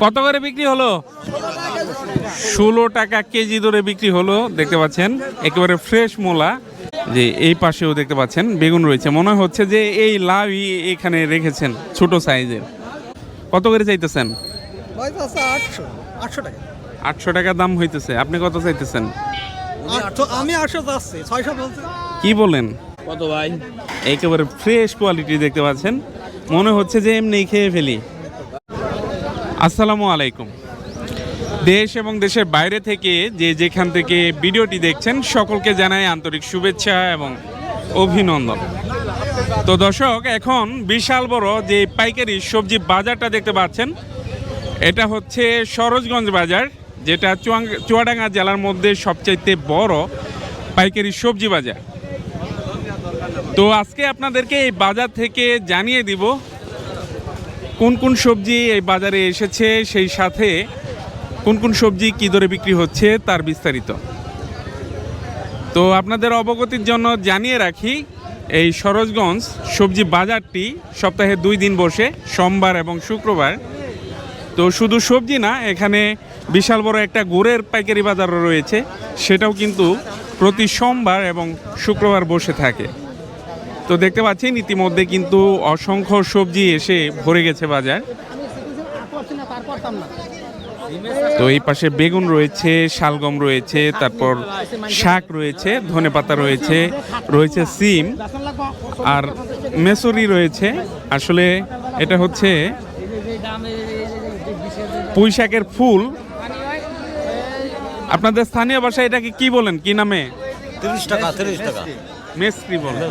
কত করে বিক্রি হলো? 16 টাকা কেজি ধরে বিক্রি হলো। দেখতে পাচ্ছেন একেবারে ফ্রেশ মূলা। যে এই পাশেও দেখতে পাচ্ছেন বেগুন রয়েছে, মনে হচ্ছে যে এই লাউই এখানে রেখেছেন ছোট সাইজের। কত করে চাইতেছেন? 800 টাকা দাম হইতেছে। আপনি কত চাইতেছেন? আমি 800 চাচ্ছি, 600 বলছি। কি বলেন? কত ভাই? একেবারে ফ্রেশ কোয়ালিটি দেখতে পাচ্ছেন, মনে হচ্ছে যে এমনি খেয়ে ফেলি। আসসালামু আলাইকুম। দেশ এবং দেশের বাইরে থেকে যে যেখান থেকে ভিডিওটি দেখছেন সকলকে জানাই আন্তরিক শুভেচ্ছা এবং অভিনন্দন। তো দর্শক, এখন বিশাল বড় যে পাইকারি সবজি বাজারটা দেখতে পাচ্ছেন, এটা হচ্ছে সরোজগঞ্জ বাজার, যেটা চুয়াডাঙ্গা জেলার মধ্যে সবচাইতে বড় পাইকারি সবজি বাজার। তো আজকে আপনাদেরকে এই বাজার থেকে জানিয়ে দিব কোন কোন সবজি এই বাজারে এসেছে, সেই সাথে কোন কোন সবজি কী দরে বিক্রি হচ্ছে তার বিস্তারিত। তো আপনাদের অবগতির জন্য জানিয়ে রাখি, এই সরোজগঞ্জ সবজি বাজারটি সপ্তাহে 2 দিন বসে, সোমবার এবং শুক্রবার। তো শুধু সবজি না, এখানে বিশাল বড় একটা গুড়ের পাইকারি বাজারও রয়েছে, সেটাও কিন্তু প্রতি সোমবার এবং শুক্রবার বসে থাকে। তো দেখতে পাচ্ছেন ইতিমধ্যে কিন্তু অসংখ্য সবজি এসে ভরে গেছে বাজার। তো এই পাশে বেগুন রয়েছে, শালগম রয়েছে, তারপর শাক রয়েছে, ধনেপাতা রয়েছে, রয়েছে সিম আর মেসরি রয়েছে। আসলে এটা হচ্ছে পুঁই শাকের ফুল। আপনাদের স্থানীয় ভাষায় এটাকে কি বলেন, কি নামে? 30 টাকা, 30 টাকা। মেসরি বলেন।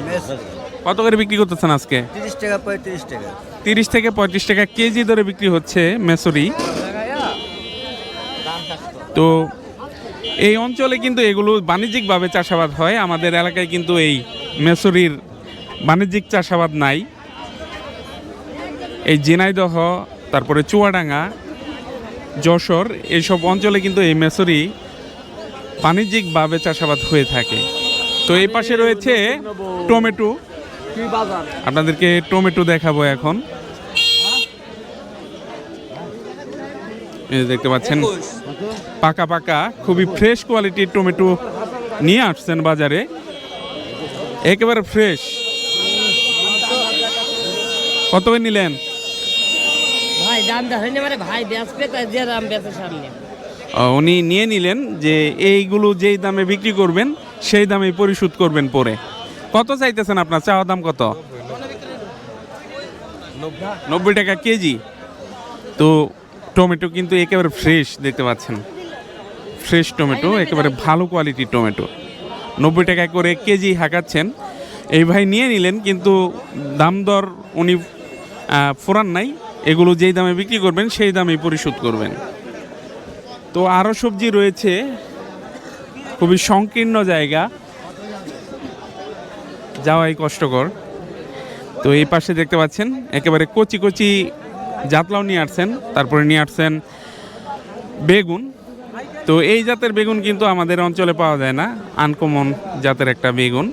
কত করে বিক্রি করতেছেন আজকে? 30 টাকা, 35 টাকা। 30 থেকে 35 টাকা কেজি ধরে বিক্রি হচ্ছে মেসরি। তো এই অঞ্চলে কিন্তু এগুলো বাণিজ্যিকভাবে চাষাবাদ হয়। আমাদের এলাকায় কিন্তু এই মেসরির বাণিজ্যিক চাষাবাদ নাই। এই ঝিনাইদহ, তারপরে চুয়াডাঙ্গা, যশোর, এইসব অঞ্চলে কিন্তু এই মেসরি বাণিজ্যিকভাবে চাষাবাদ হয়ে থাকে। তো এই পাশে রয়েছে টমেটো, আপনাদেরকে টমেটো দেখাবো এখন। এই দেখতে পাচ্ছেন পাকা পাকা খুবই ফ্রেশ কোয়ালিটির টমেটো নিয়ে আসছেন বাজারে, একেবারে ফ্রেশ। কত করে নিলেন ভাই? দাম দেখাইনি মানে ভাই বেচবে, তাই যে দাম বেচে সামনে। উনি নিয়ে নিলেন যে এইগুলো যেই দামে বিক্রি করবেন সেই দামে পরিশোধ করবেন পরে। কত চাইতেছেন আপনার? চাওয়া দাম কত? 90 টাকা কেজি। তো টমেটো কিন্তু একেবারে ফ্রেশ দেখতে পাচ্ছেন, ফ্রেশ টমেটো, একেবারে ভালো কোয়ালিটির টমেটো। 90 টাকা করে কেজি হাঁকাচ্ছেন। এই ভাই নিয়ে নিলেন, কিন্তু দাম দর উনি ফোরান নাই, এগুলো যেই দামে বিক্রি করবেন সেই দামেই পরিশোধ করবেন। তো আরও সবজি রয়েছে, খুবই সংকীর্ণ জায়গা, যাওয়াই কষ্টকর। তো এই পাশে দেখতে পাচ্ছেন একেবারে কচি কচি জাতলাও নিয়ে আসছেন, তারপরে নিয়ে আসছেন বেগুন। তো এই জাতের বেগুন কিন্তু আমাদের অঞ্চলে পাওয়া যায় না, আনকমন জাতের একটা বেগুন।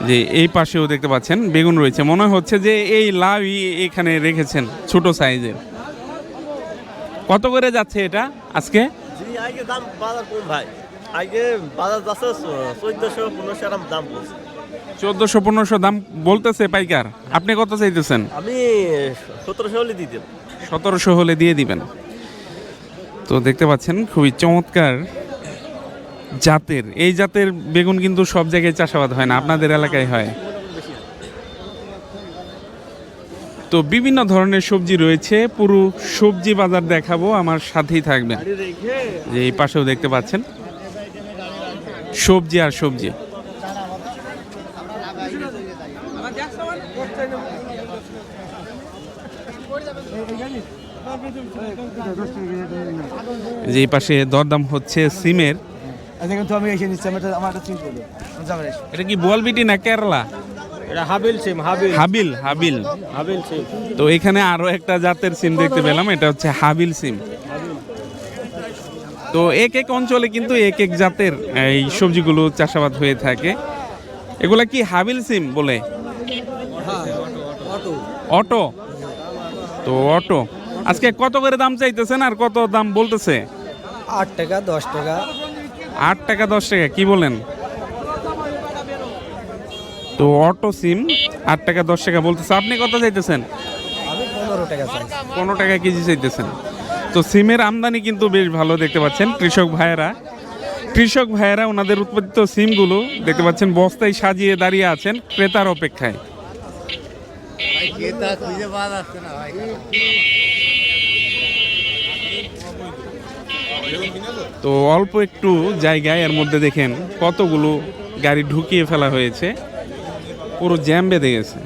যে এই পাশেও দেখতে পাচ্ছেন বেগুন রয়েছে, মনে হচ্ছে যে এই লাউই এখানে রেখেছেন ছোট সাইজের। কত করে যাচ্ছে এটা আজকে? আগে দাম বাজার কম ভাই, আগে বাজার যাচ্ছে 1400-1500 এরকম দাম বলছে। 1400-1500 দাম বলতেছে পাইকার। আপনি কত চাইতেছেন? আমি 1700 হলে দিয়ে দেব। 1700 হলে দিয়ে দিবেন। তো দেখতে পাচ্ছেন খুবই চমৎকার জাতের, এই জাতের বেগুন কিন্তু সব জায়গায় চাষাবাদ হয় না, আপনাদের এলাকায় হয়। তো বিভিন্ন ধরনের সবজি রয়েছে, পুরো সবজি বাজার দেখাবো, আমার সাথেই থাকবেন। যে এই পাশেও দেখতে পাচ্ছেন সবজি আর সবজি। যে এই পাশে দরদাম হচ্ছে সিমের। এটা কি বোয়ালবিটি না কেরালা? এটা হাবিল সিম, হাবিল হাবিল হাবিল হাবিল সিম। তো এখানে আরো একটা জাতের সিম দেখতে পেলাম, এটা হচ্ছে হাবিল সিম। তো এক এক অঞ্চলে কিন্তু এক এক জাতের এই সবজিগুলো চাষাবাদ হয়ে থাকে। এগুলা কি হাবিল সিম বলে? অটো। তো অটো আজকে কত করে দাম চাইতেছেন আর কত দাম বলতেছে? 8 টাকা 10 টাকা। 8 টাকা 10 টাকা কি বলেন? তো অটো সিম 8 টাকা 10 টাকা বলতেছে। আপনি কত চাইতেছেন? আমি 15 টাকা চাই। 15 টাকা কেজি চাইতেছেন। তো সিমের আমদানি কিন্তু বেশ ভালো দেখতে পাচ্ছেন। কৃষক ভাইয়েরা ওনাদের উৎপাদিত সিমগুলো দেখতে পাচ্ছেন বস্তায় সাজিয়ে দাঁড়িয়ে আছেন ক্রেতার অপেক্ষায়। তো অল্প একটু জায়গায় এর মধ্যে দেখেন কতগুলো গাড়ি ঢুকিয়ে ফেলা হয়েছে, পুরো জ্যাম বেঁধে গেছে।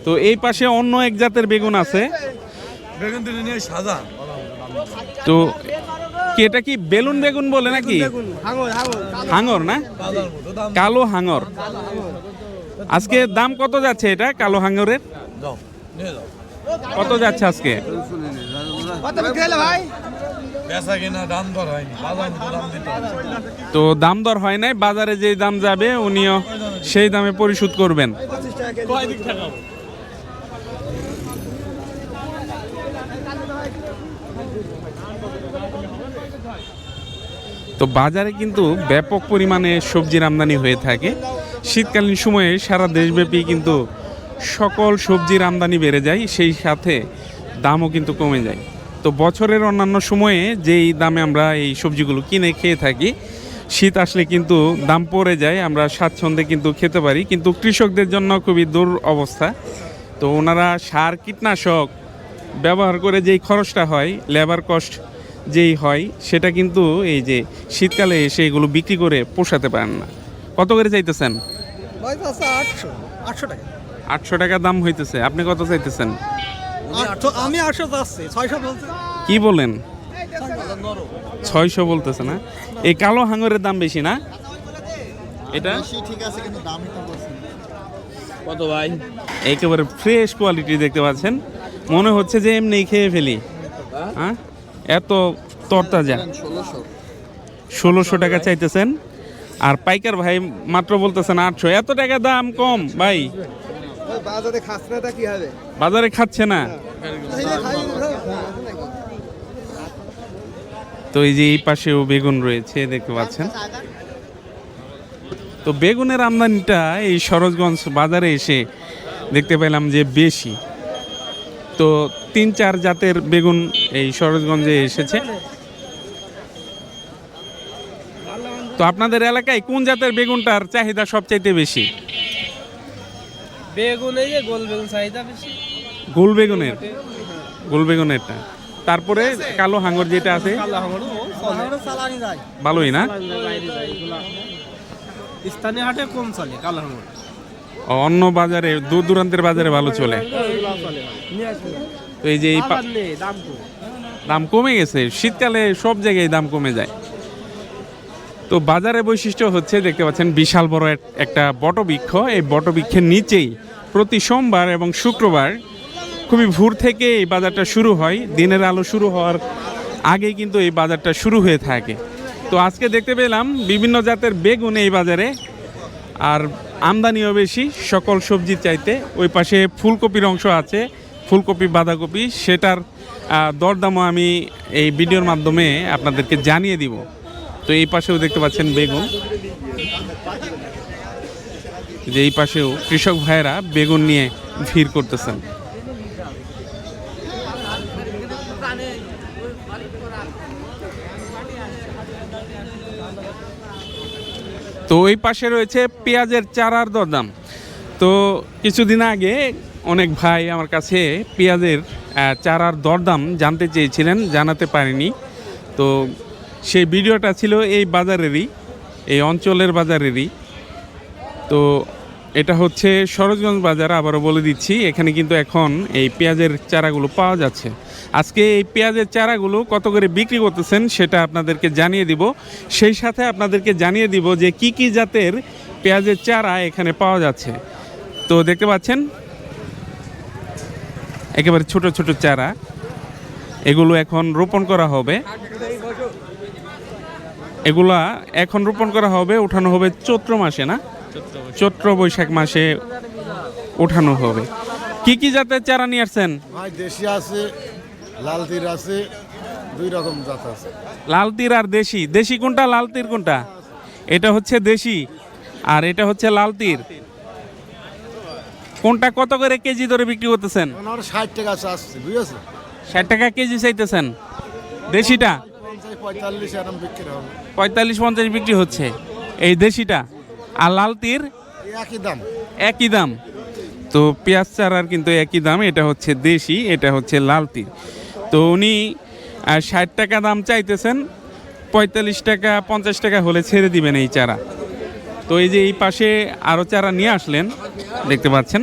তো এই পাশে অন্য এক জাতের বেগুন আছে। তো কি এটা কি বেলুন বেগুন বলে নাকি? হাঙর না, কালো হাঙর। আজকে দাম কত যাচ্ছে এটা কালো হাঙরের? কত যাচ্ছে আজকে? তো দাম দর হয় নাই, বাজারে যে দাম যাবে উনিও সেই দামে পরিশোধ করবেন। তো বাজারে কিন্তু ব্যাপক পরিমাণে সবজির আমদানি হয়ে থাকে। শীতকালীন সময়ে সারা দেশব্যাপী কিন্তু সকল সবজির আমদানি বেড়ে যায়, সেই সাথে দামও কিন্তু কমে যায়। তো বছরের অন্যান্য সময়ে যেই দামে আমরা এই সবজিগুলো কিনে খেয়ে থাকি, শীত আসলে কিন্তু দাম পড়ে যায়, আমরা স্বাচ্ছন্দ্যে কিন্তু খেতে পারি। কিন্তু কৃষকদের জন্য খুবই দূর অবস্থা। তো ওনারা সার কীটনাশক ব্যবহার করে যেই খরচটা হয়, লেবার কস্ট যেই হয়, সেটা কিন্তু এই যে শীতকালে এসে এগুলো বিক্রি করে পোষাতে পারেন না। কত করে চাইতেছেন? ভাই আছে 800 টাকা। 800 টাকা দাম হইতেছে। আপনি কত চাইতেছেন? আমি 800 চাচ্ছি, 600 বলছে। কি বলেন? 600 বলতেছে না? এই কালো হাঙরের দাম বেশি না? এটা ঠিক আছে কিন্তু দামই তো বলছেন কত ভাই? একেবারে ফ্রেশ কোয়ালিটি দেখতে পাচ্ছেন, মনে হচ্ছে যে এমনি খেয়ে ফেলি। হ্যাঁ, এত তরতাজা। 1600 টাকা চাইতেছেন, আর পাইকার ভাই মাত্র বলতেছেন 800। এত টাকা দাম কম ভাই? বাজারে খাচ্ছে না, তা কি হবে? বাজারে খাচ্ছে না। তো এই যে এই পাশেও বেগুন রয়েছে দেখতে পাচ্ছেন। তো বেগুনের আমদানিটা এই সরোজগঞ্জ বাজারে এসে দেখতে পেলাম যে বেশি। তো 3-4 জাতের বেগুন এই সরোজগঞ্জে এসেছে। তো আপনাদের এলাকায় কোন জাতের বেগুনটার চাহিদা সবচাইতে বেশি? বেগুন এই যে গোল বেগুন চাহিদা বেশি। গোল বেগুনেরটা, তারপরে কালো হাঙর যেটা আছে চালানি যায়, ভালোই না? স্থানীয় হাটে কম চলে কালো আঙুর। অন্য বাজারে দূর দূরান্তের বাজারে ভালো চলে। তো এই যে এই দাম কমে গেছে, শীতকালে সব জায়গায় দাম কমে যায়। তো বাজারের বৈশিষ্ট্য হচ্ছে দেখতে পাচ্ছেন বিশাল বড় একটা বটবৃক্ষ। এই বটবৃক্ষের নিচেই প্রতি সোমবার এবং শুক্রবার খুবই ভোর থেকে এই বাজারটা শুরু হয়। দিনের আলো শুরু হওয়ার আগেই কিন্তু এই বাজারটা শুরু হয়ে থাকে। তো আজকে দেখতে পেলাম বিভিন্ন জাতের বেগুন এই বাজারে, আর আমদানিও বেশি সকল সবজির চাইতে। ওই পাশে ফুলকপির অংশ আছে, ফুলকপি বাঁধাকপি, সেটার দরদামও আমি এই ভিডিওর মাধ্যমে আপনাদেরকে জানিয়ে দিব। তো এই পাশেও দেখতে পাচ্ছেন বেগুন, যে এই পাশেও কৃষক ভাইয়েরা বেগুন নিয়ে ভিড় করতেছেন। তো ওই পাশে রয়েছে পেঁয়াজের চারার দরদাম। তো কিছুদিন আগে অনেক ভাই আমার কাছে পেঁয়াজের চারার দরদাম জানতে চেয়েছিলেন, জানাতে পারিনি। তো সেই ভিডিওটা ছিল এই বাজারেরই, এই অঞ্চলের বাজারেরই। তো এটা হচ্ছে সরোজগঞ্জ বাজার। আবারও বলে দিচ্ছি, এখানে কিন্তু এখন এই পেঁয়াজের চারাগুলো পাওয়া যাচ্ছে। আজকে এই পেঁয়াজের চারাগুলো কত করে বিক্রি করতেছেন সেটা আপনাদেরকে জানিয়ে দিব। সেই সাথে আপনাদেরকে জানিয়ে দিব যে কি কি জাতের পেঁয়াজের চারা এখানে পাওয়া যাচ্ছে। তো দেখতে পাচ্ছেন একেবারে ছোট ছোট চারা, এগুলো এখন রোপণ করা হবে। এগুলা এখন রোপণ করা হবে, উঠানো হবে চৈত্র মাসে, না চৈত্র বৈশাখ মাসে উঠানো হবে। কি কি জাতের চারা নিয়ে আসছেন? ভাই দেশি আছে, লাল তীর আছে, 2 রকম জাত আছে। লাল তীর আর দেশি। দেশি কোনটা, লাল তীর কোনটা? এটা হচ্ছে দেশি আর এটা হচ্ছে লাল তীর। কোনটা কত করে কেজি ধরে বিক্রি করতেছেন? আমার 60 টাকা আসছে, বুঝেছো? 60 টাকা কেজি চাইতেছেন। দেশিটা 45 এরকম বিক্রি হবে। 45-50 বিক্রি হচ্ছে এই দেশিটা। আর লাল তীর একই দাম। একই দাম। তো পেঁয়াজ চারার কিন্তু একই দাম। এটা হচ্ছে দেশি, এটা হচ্ছে লাল তীর। তো উনি 60 টাকা দাম চাইতেছেন, 45 টাকা 50 টাকা হলে ছেড়ে দিবেন এই চারা। তো এই যে এই পাশে আরও চারা নিয়ে আসলেন, দেখতে পাচ্ছেন।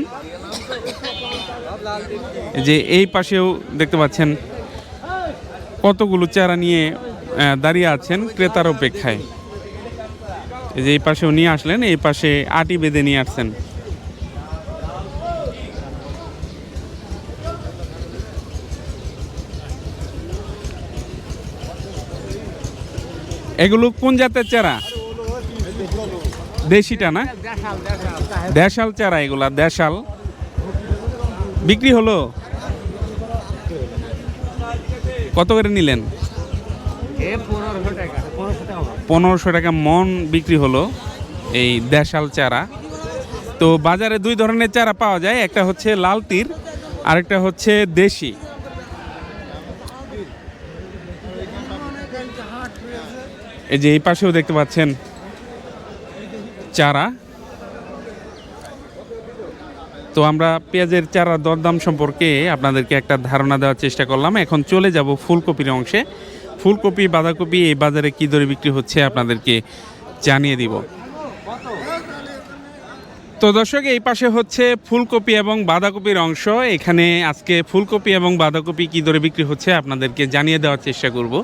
এই যে এই পাশেও দেখতে পাচ্ছেন কতগুলো চারা নিয়ে দাঁড়িয়ে আছেন ক্রেতার অপেক্ষায়। এই যে এই পাশেও নিয়ে আসলেন, এই পাশে আটি বেঁধে নিয়ে আসছেন। এগুলো কোন জাতের চারা? দেশিটা না, দেশাল চারা এগুলা, দেশাল। বিক্রি হলো কত করে নিলেন? 1500 টাকা মন বিক্রি হলো এই দেশাল চারা। তো বাজারে 2 ধরনের চারা পাওয়া যায়, একটা হচ্ছে লাল তীর আর একটা হচ্ছে দেশি। এই যে এই পাশেও দেখতে পাচ্ছেন চারা। তো আমরা পেঁয়াজের চারা দরদাম সম্পর্কে আপনাদেরকে একটা ধারণা দেওয়ার চেষ্টা করলাম। এখন চলে যাব ফুলকপির অংশে। ফুলকপি, বাঁধাকপি এই বাজারে কী দরে বিক্রি হচ্ছে আপনাদেরকে জানিয়ে দিব। তো দর্শক, এই পাশে হচ্ছে ফুলকপি এবং বাঁধাকপির অংশ। এখানে আজকে ফুলকপি এবং বাঁধাকপি কী দরে বিক্রি হচ্ছে আপনাদেরকে জানিয়ে দেওয়ার চেষ্টা করব।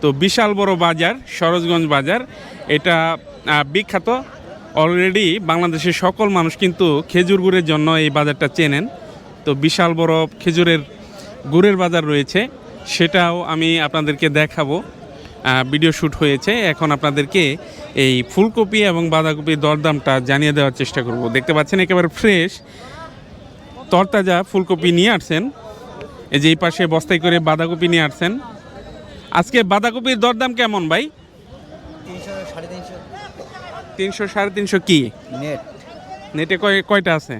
তো বিশাল বড় বাজার, সরোজগঞ্জ বাজার, এটা বিখ্যাত। অলরেডি বাংলাদেশের সকল মানুষ কিন্তু খেজুর গুড়ের জন্য এই বাজারটা চেনেন। তো বিশাল বড় খেজুরের গুড়ের বাজার রয়েছে, সেটাও আমি আপনাদেরকে দেখাবো। ভিডিও শ্যুট হয়েছে। এখন আপনাদেরকে এই ফুলকপি এবং বাঁধাকপির দরদামটা জানিয়ে দেওয়ার চেষ্টা করব। দেখতে পাচ্ছেন একেবারে ফ্রেশ তরতাজা ফুলকপি নিয়ে আসছেন। এই যে এই পাশে বস্তায় করে বাঁধাকপি নিয়ে আসছেন। আজকে বাঁধাকপির দরদাম কেমন ভাই? 300 350 কি নেট? নেটে কয়টা আছে?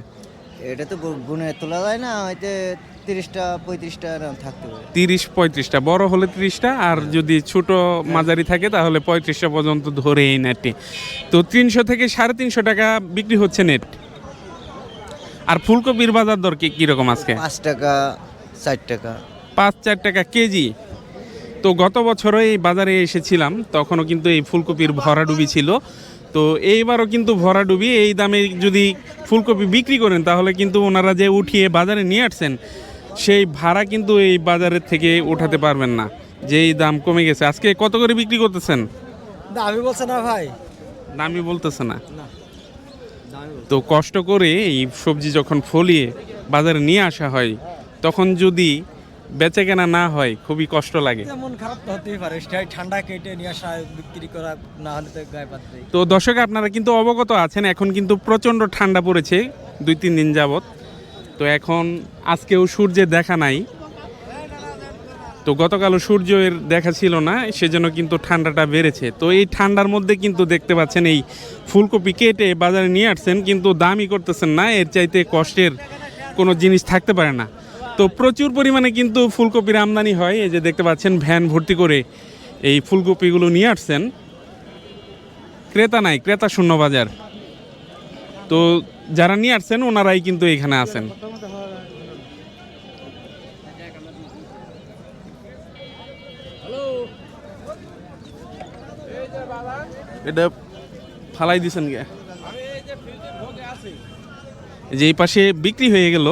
এটা তো গুনে তোলা যায় না, হয়তো 30টা 35টা এরকম থাকতে পারে। 30-35টা, বড় হলে 30টা, আর যদি ছোট মাঝারি থাকে তাহলে 35টা পর্যন্ত ধরে এই নেটে। তো 300 থেকে 350 টাকা বিক্রি হচ্ছে নেট। আর ফুলকপির বাজার দর কীরকম আজকে? 5 টাকা 4 টাকা। 5-4 টাকা কেজি। তো গত বছরও এই বাজারে এসেছিলাম, তখনও কিন্তু এই ফুলকপির ভরাডুবি ছিল। তো এইবারও কিন্তু ভরাডুবি। এই দামে যদি ফুলকপি বিক্রি করেন তাহলে কিন্তু ওনারা যে উঠিয়ে বাজারে নিয়ে আসছেন সেই ভাড়া কিন্তু এই বাজারের থেকে উঠাতে পারবেন না, যেই দাম কমে গেছে। আজকে কত করে বিক্রি করতেছেন? দামি বলছে না ভাই, দামই বলতেছে না। তো কষ্ট করে এই সবজি যখন ফলিয়ে বাজারে নিয়ে আসা হয়, তখন যদি বেচে কেনা না হয় খুবই কষ্ট লাগে। মন খারাপ তো হতেই পারে, ঠান্ডা কেটে নিয়ে আসা বিক্রি করা না হলে তো গায়ে পাত দেয়। তো দর্শক, আপনারা কিন্তু অবগত আছেন এখন কিন্তু প্রচণ্ড ঠান্ডা পড়েছে 2-3 দিন যাবত। তো এখন আজকেও সূর্যের দেখা নাই। তো গতকালও সূর্যের দেখা ছিল না, সেজন্য কিন্তু ঠান্ডাটা বেড়েছে। তো এই ঠান্ডার মধ্যে কিন্তু দেখতে পাচ্ছেন এই ফুলকপি কেটে বাজারে নিয়ে আসছেন, কিন্তু দামই করতেছেন না। এর চাইতে কষ্টের কোনো জিনিস থাকতে পারে না। তো প্রচুর পরিমাণে কিন্তু ফুলকপির আমদানি হয়। এই যে দেখতে পাচ্ছেন ভ্যান ভর্তি করে এই ফুলকপিগুলো নিয়ে আসছেন। ক্রেতা নাই, ক্রেতা শূন্য বাজার। তো যারা নিয়ে আসছেন ওনারাই কিন্তু এখানে আছেন। এটা ফালাই দিছেন গে, যে এই পাশে বিক্রি হয়ে গেল।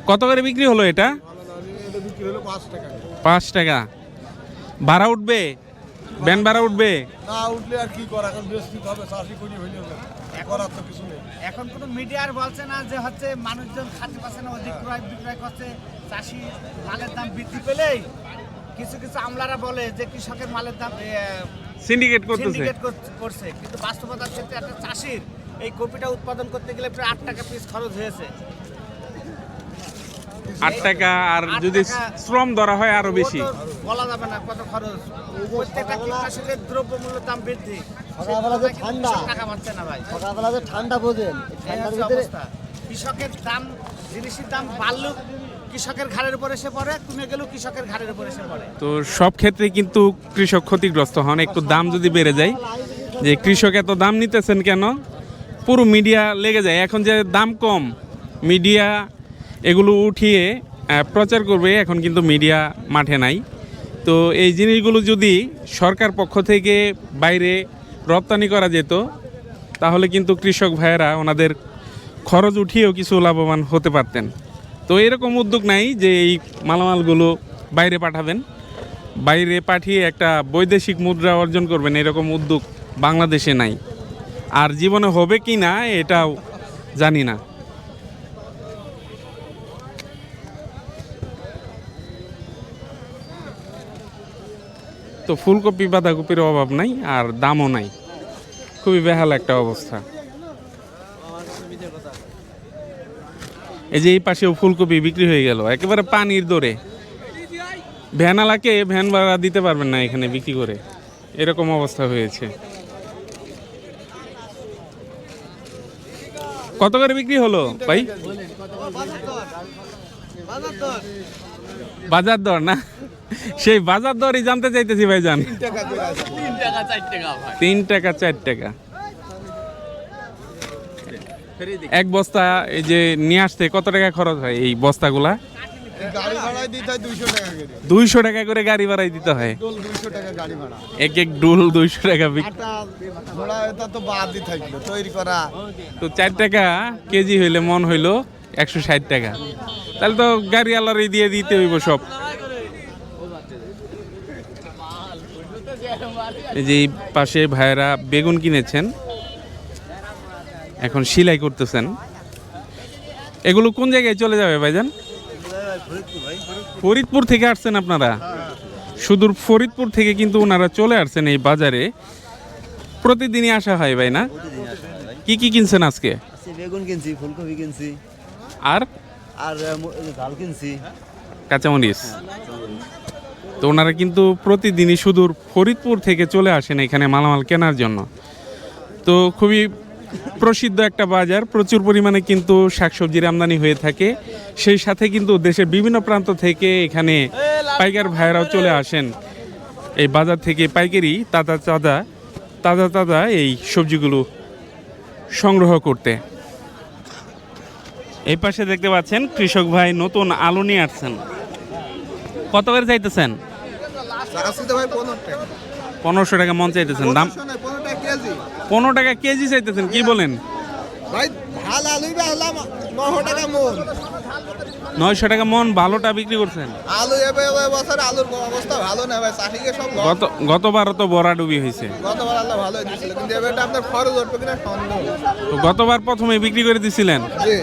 কত করে বিক্রি হলো এটা? 5 টাকা। ভাড়া উঠবে? ব্যান ভাড়া উঠবে? না উঠলে আর কি করা, এখন বৃহস্পতি হবে, চাষি করি হইলে করার তো কিছু নেই। এখন কোনো মিডিয়ার বলছে না যে হচ্ছে মানুষজন খাতে পাচ্ছে না, অধিক ক্রয় বিক্রয় করছে। চাষি মালের দাম বৃদ্ধি পেলেই কিছু কিছু আমলারা বলে যে কৃষকের মালের দাম সিন্ডিকেট করতেছে। সিন্ডিকেট করছে, কিন্তু বাস্তবতার ক্ষেত্রে একটা চাষির এই কপিটা উৎপাদন করতে গেলে প্রায় 8 টাকা পিস খরচ হয়েছে। 8 টাকা, আর 8 যদি টাকা শ্রম ধরা হয় আরো বেশি। ও তো বলা যাবে না কত খরচ। প্রত্যেকটা কীটনাশকের দ্রব্যমূল্যের দাম বৃদ্ধি, সকালবেলা যে ঠান্ডা, টাকা পাচ্ছে না ভাই। সকালবেলা যে ঠান্ডা বোঝেন, এই ঠান্ডার হচ্ছে ভিতরে অবস্থা। কৃষকের দাম, জিনিসের দাম বাড়লো কৃষকের ঘাড়ের উপর এসে পড়ে, কমে গেলেও কৃষকের ঘাড়ের উপর এসে পড়ে। তো সব ক্ষেত্রে কিন্তু কৃষক ক্ষতিগ্রস্ত হন। একটু দাম যদি বেড়ে যায়, যে কৃষক এত দাম নিতেছেন কেন, পুরো মিডিয়া লেগে যায়। এখন যে দাম কম, মিডিয়া এগুলো উঠিয়ে প্রচার করবে, এখন কিন্তু মিডিয়া মাঠে নাই। তো এই জিনিসগুলো যদি সরকার পক্ষ থেকে বাইরে রপ্তানি করা যেত, তাহলে কিন্তু কৃষক ভাইয়েরা ওনাদের খরচ উঠিয়েও কিছু লাভবান হতে পারতেন। তো এরকম উদ্যোগ নাই যে এই মালামালগুলো বাইরে পাঠাবেন, বাইরে পাঠিয়ে একটা বৈদেশিক মুদ্রা অর্জন করবেন, এরকম উদ্যোগ বাংলাদেশে নাই। আর জীবনে হবে কি না এটাও জানি না। তো ফুলকপি বাঁধাকপির অভাব নাই, আর দামও নাই, খুবই বেহাল একটা অবস্থা। এই যে এই পাশেও ফুলকপি বিক্রি হয়ে গেল একেবারে পানির দরে। ভ্যানালাকে ভ্যান ভাড়া দিতে পারবেন না এখানে বিক্রি করে, এরকম অবস্থা হয়েছে। কত করে বিক্রি হলো ভাই? বাজার দর না, সেই বাজার দরই জানতে চাইতেছি ভাই জান। 3 টাকা 4 টাকা এক বস্তা। এই যে নিয়ে আসতে কত টাকা খরচ হয় এই বস্তাগুলা? গাড়ি ভাড়ায় দিতে হয় 200 টাকা করে। 200 টাকা করে গাড়ি ভাড়াই দিতে হয়। ডোল 200 টাকা গাড়ি ভাড়া। এক এক ডুল 200 টাকা আটা ঘোড়া এটা তো বাদই থাকলো তৈরি করা। তো 4 টাকা কেজি হইলে মন হইলো 160 টাকা। তাহলে তো গাড়ি আলারই দিয়ে দিতে হইব সব। এই যে এই পাশে ভাইয়েরা বেগুন কিনেছেন, এখন সেলাই করতেছেন। এগুলো কোন জায়গায় চলে যাবে ভাইজান? ফরিদপুর থেকে আসছেন আপনারা? সুদূর ফরিদপুর থেকে কিন্তু ওনারা চলে আসছেন এই বাজারে। প্রতিদিনই আসা হয় ভাই না? কি কি কিনছেন আজকে? বেগুন কিনছি, ফুলকপি কিনছি, আর আর ডাল কিনছি। কাঁচামরিচ। তো ওনারা কিন্তু প্রতিদিনই সুদূর ফরিদপুর থেকে চলে আসেন এখানে মালামাল কেনার জন্য। তো খুবই প্রসিদ্ধ একটা বাজার, প্রচুর পরিমাণে কিন্তু শাকসবজির আমদানি হয়ে থাকে। সেই সাথে কিন্তু দেশের বিভিন্ন প্রান্ত থেকে এখানে পাইকার ভাইয়েরাও চলে আসেন এই বাজার থেকে পাইকারি তাজা এই সবজিগুলো সংগ্রহ করতে। এই পাশে দেখতে পাচ্ছেন কৃষক ভাই নতুন আলু নিয়ে আসছেন। কত করে চাইতেছেন? 1500 টাকা মন চাইতেছেন। দাম 15 টাকা কেজি চাইতেছেন, কি বলেন ভাই? ভালো আলুই বেচলাম 900 টাকা মন। 900 টাকা মন ভালোটা বিক্রি করছেন। আলু এবার বছর আলুর অবস্থা ভালো না ভাই, চাষিকে সব গতবারও তো বড়াডুবি হয়েছে। গতবার আল্লাহ ভালোই দিয়েছিল, কিন্তু এবার আপনার খরচ উঠবে কিনা সন্দেহ। তো গতবার প্রথমে বিক্রি করে দিছিলেন, জি।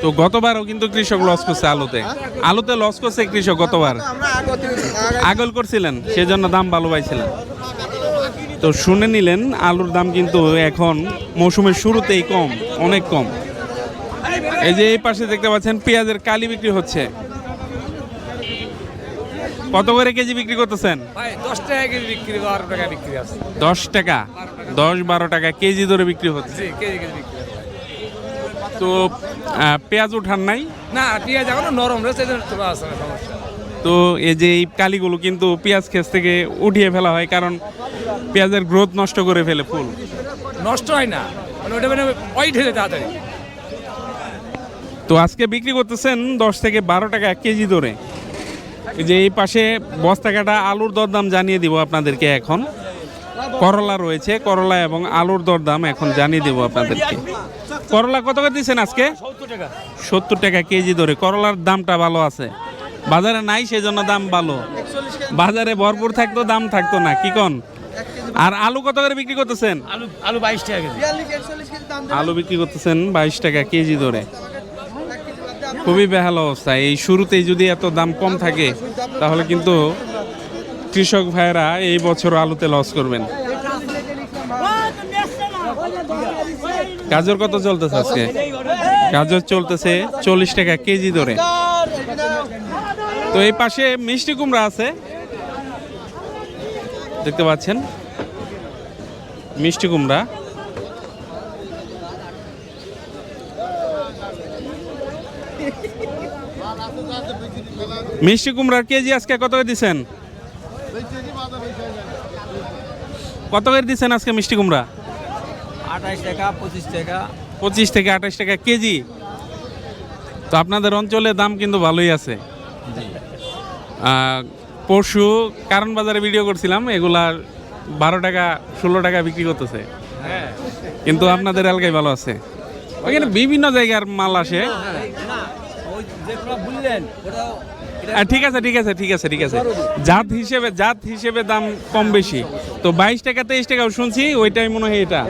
তো গতবারও কিন্তু কৃষক লস করছে আলুতে লস করছে কৃষক গতবার। আমরা আগল করছিলেন, সেজন্য দাম ভালো পাইছিলেন। তো শুনে নিলেন আলুর দাম কিন্তু এখন মৌসুমের শুরুতেই কম, অনেক কম। এই যে এই পাশে দেখতে পাচ্ছেন পেঁয়াজের কালি বিক্রি হচ্ছে। কত করে কেজি বিক্রি করতেছেন? 10 টাকা কেজি বিক্রি, 12 টাকা বিক্রি আছে। 10 টাকা, 10-12 টাকা কেজি ধরে বিক্রি হচ্ছে। কেজি কেজি বিক্রি। তো পেঁয়াজ উঠান নাই না, পেঁয়াজ এখনো নরম রয়েছে, তোলা আছে না, সমস্যা। তো এই যে এই কালিগুলো কিন্তু পেঁয়াজ ক্ষেত থেকে উঠিয়ে ফেলা হয়, কারণ পেঁয়াজের গ্রোথ নষ্ট করে ফেলে ফুল। নষ্ট হয় না, মানে ওটা মানে হোয়াইট হয়ে যায় তাড়াতাড়ি। তো আজকে বিক্রি করতেছেন 10 থেকে 12 টাকা কেজি ধরে। এই যে এই পাশে বস্তা কাটা আলুর দরদাম জানিয়ে দিব আপনাদেরকে। এখন করলা রয়েছে, করলা এবং আলুর দরদাম এখন জানিয়ে দেব আপনাদেরকে। করলা কত করে দিচ্ছেন আজকে? 70 টাকা কেজি ধরে। করলার দামটা ভালো আছে, বাজারে নাই সেজন্য দাম ভালো। বাজারে ভরপুর থাকতো দাম থাকতো না, কি কোন? আর আলু কত করে বিক্রি করতেছেন? আলু 22 টাকা কেজি। আলু বিক্রি করতেছেন 22 টাকা কেজি ধরে। খুবই বেহাল অবস্থা। এই শুরুতেই যদি এত দাম কম থাকে তাহলে কিন্তু কৃষক ভাইরা এই বছর আলুতে লস করবেন। গাজর কত চলতেছে আজকে? গাজর চলতেছে 40 টাকা কেজি ধরে। তো এই পাশে মিষ্টি কুমড়া আছে, দেখতে পাচ্ছেন মিষ্টি কুমড়া। মিষ্টি কুমড়ার কেজি আজকে কত করে দিচ্ছেন? কত করে দিচ্ছেন আজকে মিষ্টি কুমড়া? 28 টাকা 25 টাকা। 25 থেকে 28 টাকা কেজি। তো আপনাদের অঞ্চলে দাম কিন্তু ভালোই আছে। পরশু কারণ বাজারে ভিডিও করছিলাম, এগুলার 12 টাকা 16 টাকা বিক্রি করতেছে, কিন্তু আপনাদের এলাকায় ভালো আছে। ওইখানে বিভিন্ন জায়গার মাল আসে। ঠিক আছে ঠিক আছে ঠিক আছে ঠিক আছে, জাত হিসেবে দাম কম বেশি। তো 22 টাকা 23 টাকাও শুনছি, ওইটাই মনে হয় এটা।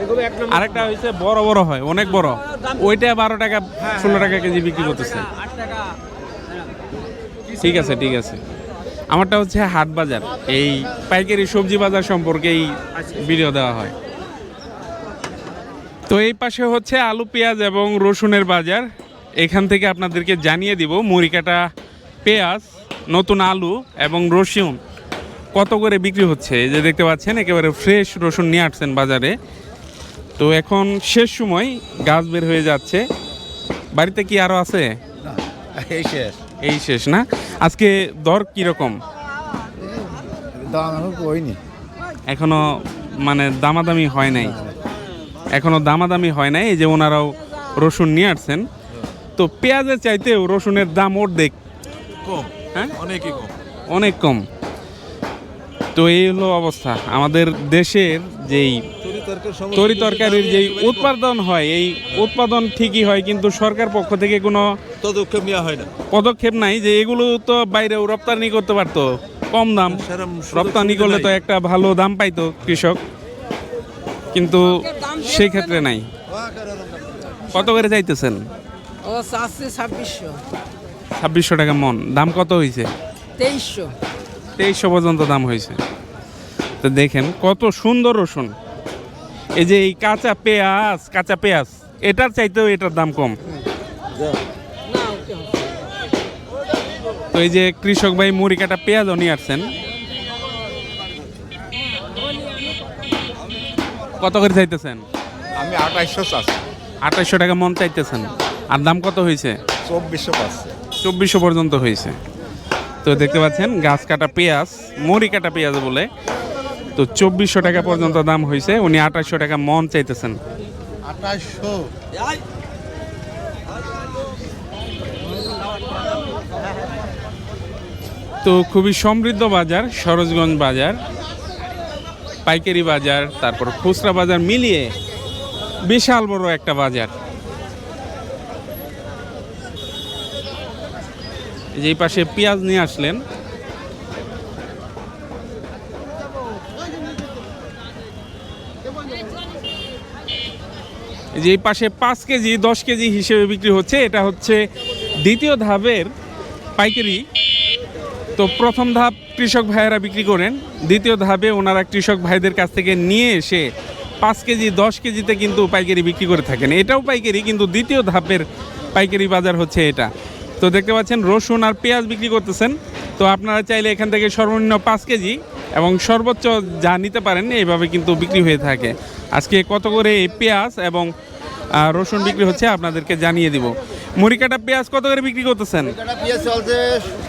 আরেকটা হচ্ছে বড় বড় হয়, অনেক বড়, ওইটা 12 টাকা 16 টাকা কেজি বিক্রি করতেছে। ঠিক আছে ঠিক আছে, আমারটা হচ্ছে হাট বাজার, এই পাইকারি সবজি বাজার সম্পর্কে এই ভিডিও দেওয়া হয়। তো এই পাশে হচ্ছে আলু, পেঁয়াজ এবং রসুনের বাজার। এখান থেকে আপনাদেরকে জানিয়ে দিব মুড়িকাটা পেঁয়াজ, নতুন আলু এবং রসুন কত করে বিক্রি হচ্ছে। এই যে দেখতে পাচ্ছেন একেবারে ফ্রেশ রসুন নিয়ে আসছেন বাজারে। তো এখন শেষ সময়, গাছ বের হয়ে যাচ্ছে। বাড়িতে কি আরো আছে? এই শেষ না? আজকে দর কিরকম? এখনো মানে দামাদামি হয় নাই, এখনো দামাদামি হয় নাই। এই যে ওনারাও রসুন নিয়ে আসছেন। তো পেঁয়াজের চাইতেও রসুনের দাম অর্ধেক কম, হ্যাঁ, অনেকই কম। অনেক কম। তো এই হলো অবস্থা। আমাদের দেশের যেই তরি তরকারির যেই উৎপাদন হয়, এই উৎপাদন ঠিকই হয়, কিন্তু সরকার পক্ষ থেকে কোনো পদক্ষেপ নেওয়া হয় না। পদক্ষেপ নাই যে এগুলো তো বাইরেও রপ্তানি করতে পারতো কম দাম। রপ্তানি করলে তো একটা ভালো দাম পাইতো কৃষক, কিন্তু সেই ক্ষেত্রে নাই। কত করে চাইতেছেন? ও চাচ্ছে 2600। 2600 টাকা মন। দাম কত হয়েছে? 2300। 2300 পর্যন্ত দাম হয়েছে। তো দেখেন কত সুন্দর রসুন। এই যে এই কাঁচা পেঁয়াজ এটার চাইতেও এটার দাম কম। তো এই যে কৃষক ভাই মুড়ি কাটা পেঁয়াজও নিয়ে আসছেন। কত করে চাইতেছেন? আমি 2800 চাচ্ছি। 2800 টাকা মন চাইতেছেন। আর দাম কত হয়েছে? 2400 পাচ্ছে। 2400 পর্যন্ত হয়েছে। তো দেখতে পাচ্ছেন গাছ কাটা পেঁয়াজ, মুড়ি কাটা পেঁয়াজ বলে। তো 2400 টাকা পর্যন্ত দাম হয়েছে। উনি 2800 টাকা মন চাইতেছেন। 2800। তো খুবই সমৃদ্ধ বাজার সরোজগঞ্জ বাজার, পাইকারি বাজার, তারপর খুচরা বাজার মিলিয়ে বিশাল বড় একটা বাজার। যেই পাশে পেঁয়াজ নিয়ে আসলেন, যেই পাশে 5 কেজি 10 কেজি হিসেবে বিক্রি হচ্ছে। এটা হচ্ছে দ্বিতীয় ধাপের পাইকারি। তো প্রথম ধাপ কৃষক ভাইয়েরা বিক্রি করেন, দ্বিতীয় ধাপে ওনারা কৃষক ভাইদের কাছ থেকে নিয়ে এসে 5 কেজি 10 কেজিতে কিন্তু পাইকারি বিক্রি করে থাকেন। এটাও পাইকারি, কিন্তু দ্বিতীয় ধাপের পাইকারি বাজার হচ্ছে এটা। তো দেখতে পাচ্ছেন রসুন আর পেঁয়াজ বিক্রি করতেছেন। তো আপনারা চাইলে এখান থেকে সর্বনিম্ন 5 কেজি এবং সর্বোচ্চ যা নিতে পারেন এইভাবে কিন্তু বিক্রি হয়ে থাকে। আজকে কত করে এই পেঁয়াজ এবং রসুন বিক্রি হচ্ছে আপনাদেরকে জানিয়ে দিব। মুড়ি কাটা পেঁয়াজ কত করে বিক্রি করতেছেন? পেঁয়াজ চলছে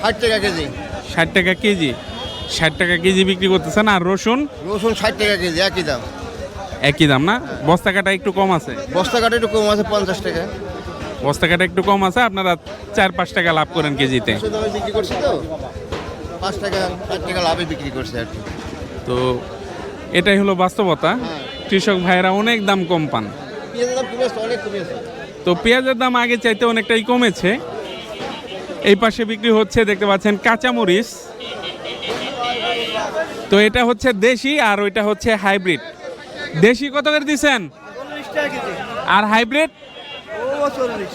60 টাকা কেজি। 60 টাকা কেজি। 60 টাকা কেজি বিক্রি করতেছেন। আর রসুন? রসুন 60 টাকা কেজি, একই দাম। একই দাম না? বস্তা কাটা একটু কম আছে? বস্তা কাটা একটু কম আছে, 50 টাকা। বস্তা কাটা একটু কম আছে, আপনারা 4-5 টাকা লাভ করেন কেজিতে। দামে বিক্রি করছি তো 5 টাকা 4 টাকা লাভে বিক্রি করছে আর কি। তো এটাই হলো বাস্তবতা। কৃষক ভাইয়েরা অনেক দাম কম পান। পেঁয়াজের দাম কমেছে, অনেক কমেছে। তো পেঁয়াজের দাম আগে চাইতে অনেকটাই কমেছে। এই পাশে বিক্রি হচ্ছে, দেখতে পাচ্ছেন কাঁচামরিচ। তো এটা হচ্ছে দেশি আর ওইটা হচ্ছে হাইব্রিড। দেশি কত করে দিচ্ছেন? 40 টাকা কেজি। আর হাইব্রিড? ও 40।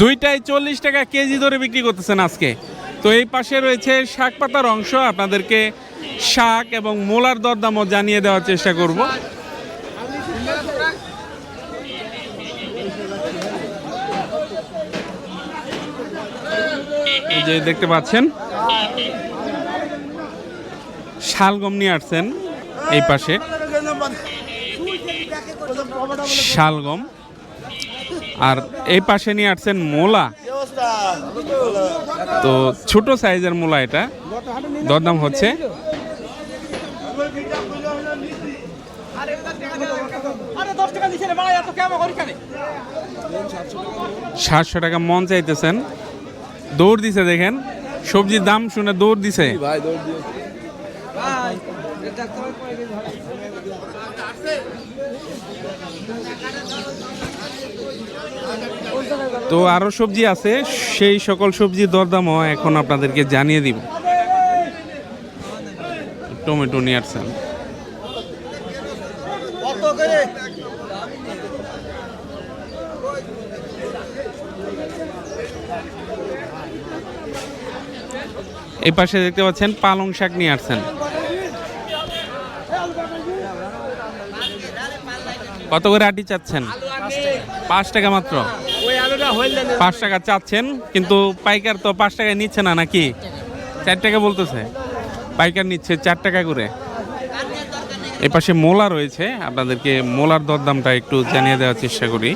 দুইটাই 40 টাকা কেজি ধরে বিক্রি করতেছেন আজকে। তো এই পাশে রয়েছে শাক পাতার অংশ, আপনাদেরকে শাক এবং মূলার দরদামও জানিয়ে দেওয়ার চেষ্টা করব। এই যে দেখতে পাচ্ছেন শালগম নিয়ে আসছেন এই পাশে, শালগম, আর এই পাশে নিয়ে আসছেন মূলা। তো ছোট সাইজের মূলা, এটা দরদাম হচ্ছে 700 টাকা মন চাইতেছেন। দৌড় দিছে, দেখেন সবজির দাম শুনে দৌড় দিছে। তো আরো সবজি আছে, সেই সকল সবজির দরদামও এখন আপনাদেরকে জানিয়ে দিব। টমেটো নিয়ে আসছেন, এই পাশে দেখতে পাচ্ছেন পালং শাক নিয়ে আসছেন। কত করে আটি চাচ্ছেন? 5 টাকা মাত্র। 5 টাকা চাচ্ছেন, কিন্তু পাইকার তো 5 টাকায় নিচ্ছে না নাকি? 4 টাকা বলতেছে, পাইকার নিচ্ছে 4 টাকা করে। এই পাশে মোলা রয়েছে, আপনাদেরকে মোলার দরদামটা একটু জানিয়ে দেওয়ার চেষ্টা করি।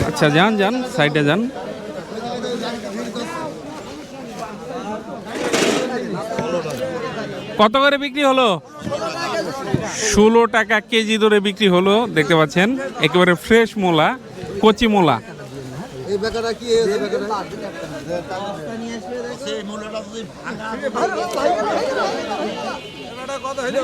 আচ্ছা যান যান, সাইডে যান। কত করে বিক্রি হলো? 16 টাকা কেজি ধরে বিক্রি হলো। দেখতে পাচ্ছেন একেবারে ফ্রেশ মোলা, কচি মোলা। এই বেকারটা কি কত হইলো?